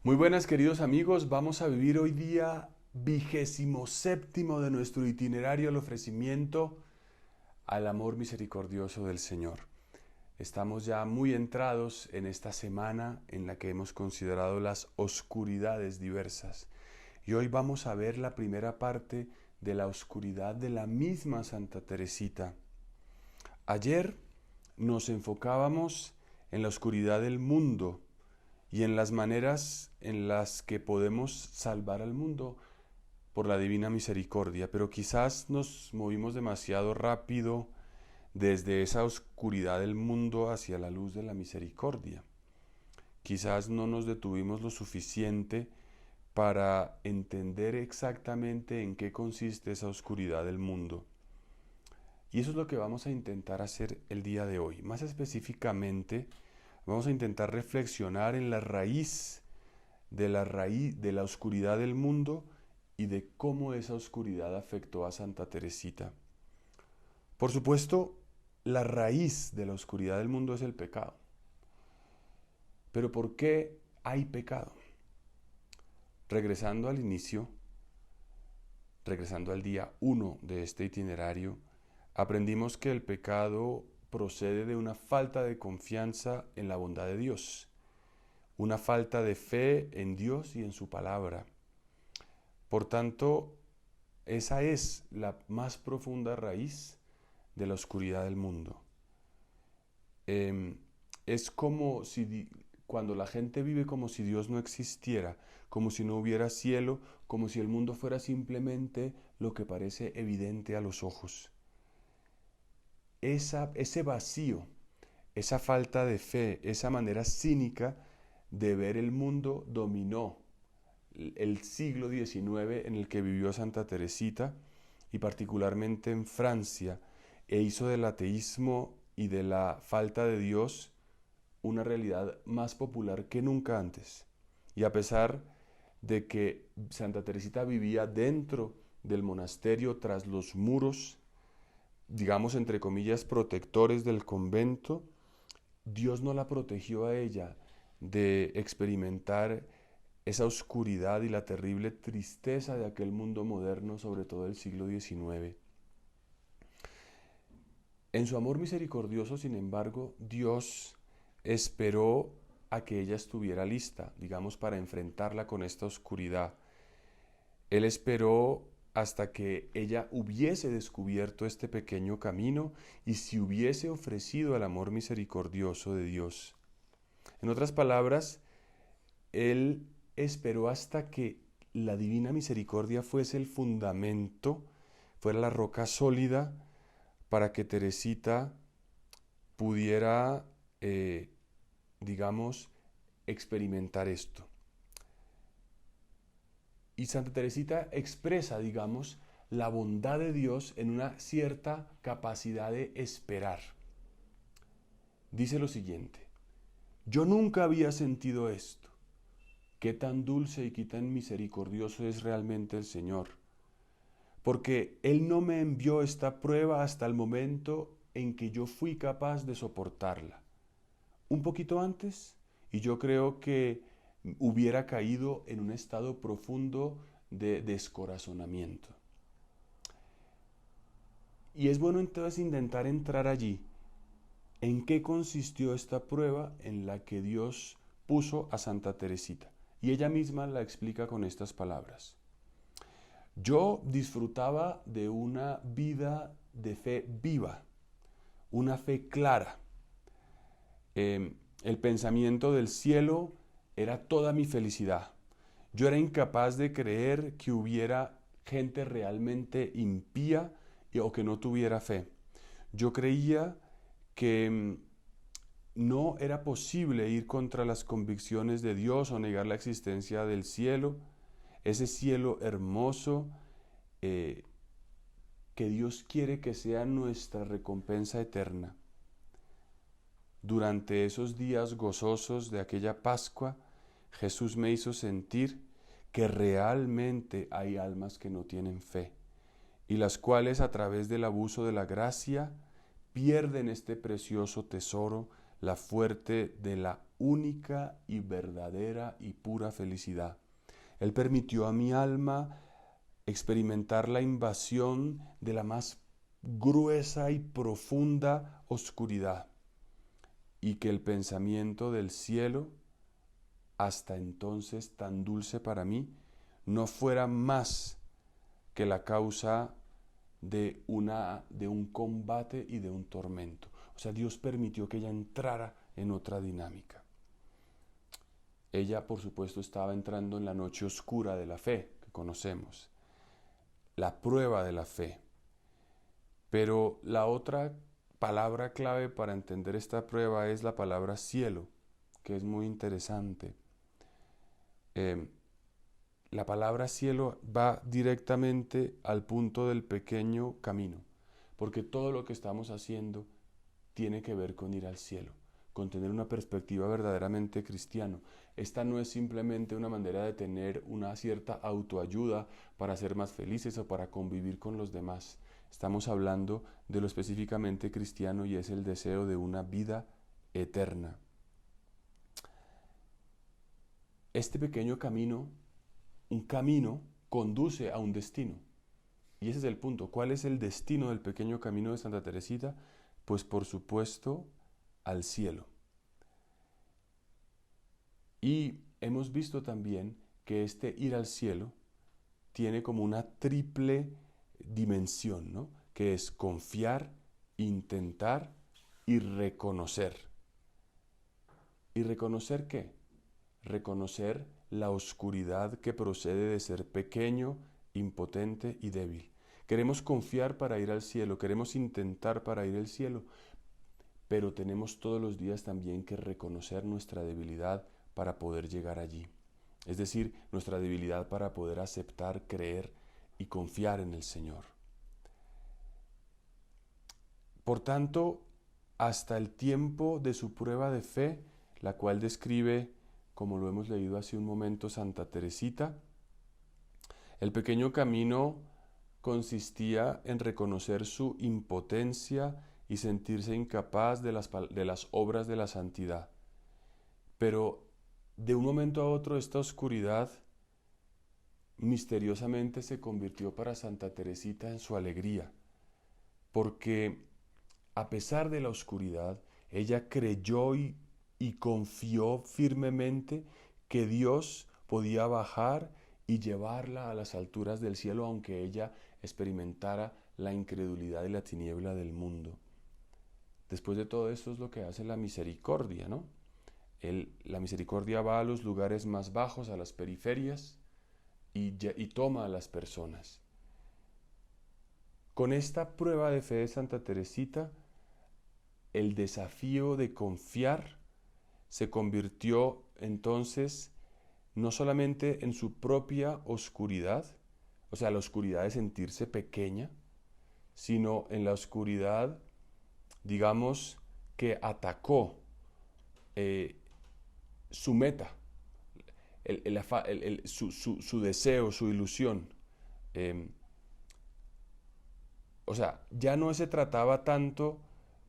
Muy buenas, queridos amigos, vamos a vivir hoy día 27º de nuestro itinerario al ofrecimiento al amor misericordioso del Señor. Estamos ya muy entrados en esta semana en la que hemos considerado las oscuridades diversas y hoy vamos a ver la primera parte de la oscuridad de la misma Santa Teresita. Ayer nos enfocábamos en la oscuridad del mundo y en las maneras en las que podemos salvar al mundo por la divina misericordia, pero quizás nos movimos demasiado rápido desde esa oscuridad del mundo hacia la luz de la misericordia. Quizás no nos detuvimos lo suficiente para entender exactamente en qué consiste esa oscuridad del mundo. Y eso es lo que vamos a intentar hacer el día de hoy. Más específicamente, vamos a intentar reflexionar en la raíz de la oscuridad del mundo y de cómo esa oscuridad afectó a Santa Teresita. Por supuesto, la raíz de la oscuridad del mundo es el pecado. Pero ¿por qué hay pecado? Regresando al inicio, regresando al día 1 de este itinerario, aprendimos que el pecado procede de una falta de confianza en la bondad de Dios, una falta de fe en Dios y en su palabra. Por tanto, esa es la más profunda raíz de la oscuridad del mundo. Es como si cuando la gente vive como si Dios no existiera, como si no hubiera cielo, como si el mundo fuera simplemente lo que parece evidente a los ojos. Ese vacío, esa falta de fe, esa manera cínica de ver el mundo dominó el siglo XIX en el que vivió Santa Teresita y particularmente en Francia, e hizo del ateísmo y de la falta de Dios una realidad más popular que nunca antes. Y a pesar de que Santa Teresita vivía dentro del monasterio, tras los muros, digamos entre comillas, protectores del convento, Dios no la protegió a ella de experimentar esa oscuridad y la terrible tristeza de aquel mundo moderno, sobre todo el siglo XIX. En su amor misericordioso, sin embargo, Dios esperó a que ella estuviera lista, digamos, para enfrentarla con esta oscuridad. Él esperó hasta que ella hubiese descubierto este pequeño camino y se hubiese ofrecido al amor misericordioso de Dios. En otras palabras, Él esperó hasta que la divina misericordia fuese el fundamento, fuera la roca sólida para que Teresita pudiera, digamos, experimentar esto. Y Santa Teresita expresa, digamos, la bondad de Dios en una cierta capacidad de esperar. Dice lo siguiente: yo nunca había sentido esto. Qué tan dulce y qué tan misericordioso es realmente el Señor. Porque Él no me envió esta prueba hasta el momento en que yo fui capaz de soportarla. Un poquito antes, y yo creo que hubiera caído en un estado profundo de descorazonamiento. Y es bueno entonces intentar entrar allí. ¿En qué consistió esta prueba en la que Dios puso a Santa Teresita? Y ella misma la explica con estas palabras. Yo disfrutaba de una vida de fe viva, una fe clara. El pensamiento del cielo era toda mi felicidad. Yo era incapaz de creer que hubiera gente realmente impía o que no tuviera fe. Yo creía que no era posible ir contra las convicciones de Dios o negar la existencia del cielo, ese cielo hermoso que Dios quiere que sea nuestra recompensa eterna. Durante esos días gozosos de aquella Pascua, Jesús me hizo sentir que realmente hay almas que no tienen fe y las cuales a través del abuso de la gracia pierden este precioso tesoro, la fuente de la única y verdadera y pura felicidad. Él permitió a mi alma experimentar la invasión de la más gruesa y profunda oscuridad, y que el pensamiento del cielo, hasta entonces tan dulce para mí, no fuera más que la causa de un combate y de un tormento. O sea, Dios permitió que ella entrara en otra dinámica. Ella, por supuesto, estaba entrando en la noche oscura de la fe que conocemos, la prueba de la fe. Pero la otra palabra clave para entender esta prueba es la palabra cielo, que es muy interesante. La palabra cielo va directamente al punto del pequeño camino, porque todo lo que estamos haciendo tiene que ver con ir al cielo, con tener una perspectiva verdaderamente cristiana. Esta no es simplemente una manera de tener una cierta autoayuda para ser más felices o para convivir con los demás. Estamos hablando de lo específicamente cristiano, y es el deseo de una vida eterna. Este pequeño camino, un camino, conduce a un destino. Y ese es el punto. ¿Cuál es el destino del pequeño camino de Santa Teresita? Pues por supuesto al cielo. Y hemos visto también que este ir al cielo tiene como una triple dimensión, ¿no? Que es confiar, intentar y reconocer. ¿Y reconocer qué? Reconocer la oscuridad que procede de ser pequeño, impotente y débil. Queremos confiar para ir al cielo, queremos intentar para ir al cielo, pero tenemos todos los días también que reconocer nuestra debilidad para poder llegar allí. Es decir, nuestra debilidad para poder aceptar, creer y confiar en el Señor. Por tanto, hasta el tiempo de su prueba de fe, la cual describe, como lo hemos leído hace un momento, Santa Teresita, el pequeño camino consistía en reconocer su impotencia y sentirse incapaz de las obras de la santidad. Pero de un momento a otro esta oscuridad misteriosamente se convirtió para Santa Teresita en su alegría, porque a pesar de la oscuridad, ella creyó y confió firmemente que Dios podía bajar y llevarla a las alturas del cielo, aunque ella experimentara la incredulidad y la tiniebla del mundo. Después de todo esto es lo que hace la misericordia, ¿no? La misericordia va a los lugares más bajos, a las periferias, y toma a las personas. Con esta prueba de fe de Santa Teresita, el desafío de confiar se convirtió entonces no solamente en su propia oscuridad, o sea, la oscuridad de sentirse pequeña, sino en la oscuridad, digamos, que atacó su meta, su deseo, su ilusión. O sea, ya no se trataba tanto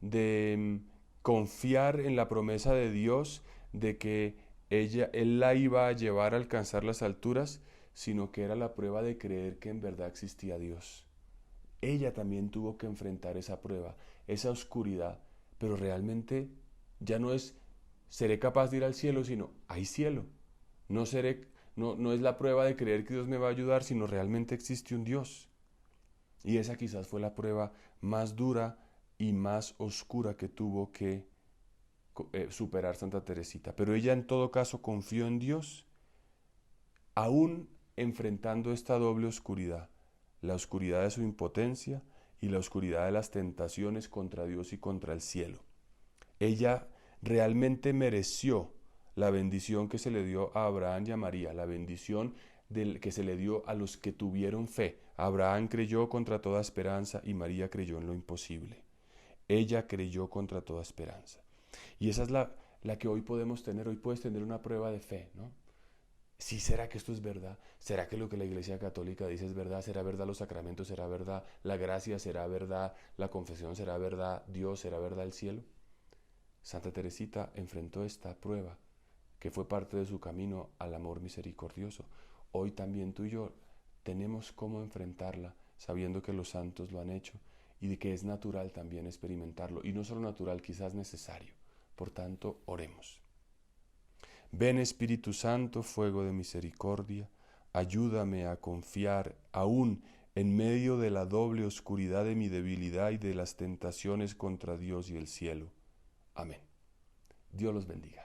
de confiar en la promesa de Dios de que Él la iba a llevar a alcanzar las alturas, sino que era la prueba de creer que en verdad existía Dios. Ella también tuvo que enfrentar esa prueba, esa oscuridad, pero realmente ya no es seré capaz de ir al cielo, sino hay cielo. No es la prueba de creer que Dios me va a ayudar, sino realmente existe un Dios. Y esa quizás fue la prueba más dura y más oscura que tuvo que superar Santa Teresita. Pero ella en todo caso confió en Dios, aún enfrentando esta doble oscuridad, la oscuridad de su impotencia y la oscuridad de las tentaciones contra Dios y contra el cielo. Ella realmente mereció la bendición que se le dio a Abraham y a María, la bendición que se le dio a los que tuvieron fe. Abraham creyó contra toda esperanza y María creyó en lo imposible. Ella creyó contra toda esperanza. Y esa es la que hoy podemos tener. Hoy puedes tener una prueba de fe, ¿no? ¿Sí, será que esto es verdad? ¿Será que lo que la Iglesia Católica dice es verdad? ¿Será verdad los sacramentos? ¿Será verdad la gracia? ¿Será verdad la confesión? ¿Será verdad Dios? ¿Será verdad el cielo? Santa Teresita enfrentó esta prueba que fue parte de su camino al amor misericordioso. Hoy también tú y yo tenemos cómo enfrentarla, sabiendo que los santos lo han hecho y de que es natural también experimentarlo, y no solo natural, quizás necesario. Por tanto, oremos. Ven Espíritu Santo, fuego de misericordia, ayúdame a confiar aún en medio de la doble oscuridad de mi debilidad y de las tentaciones contra Dios y el cielo. Amén. Dios los bendiga.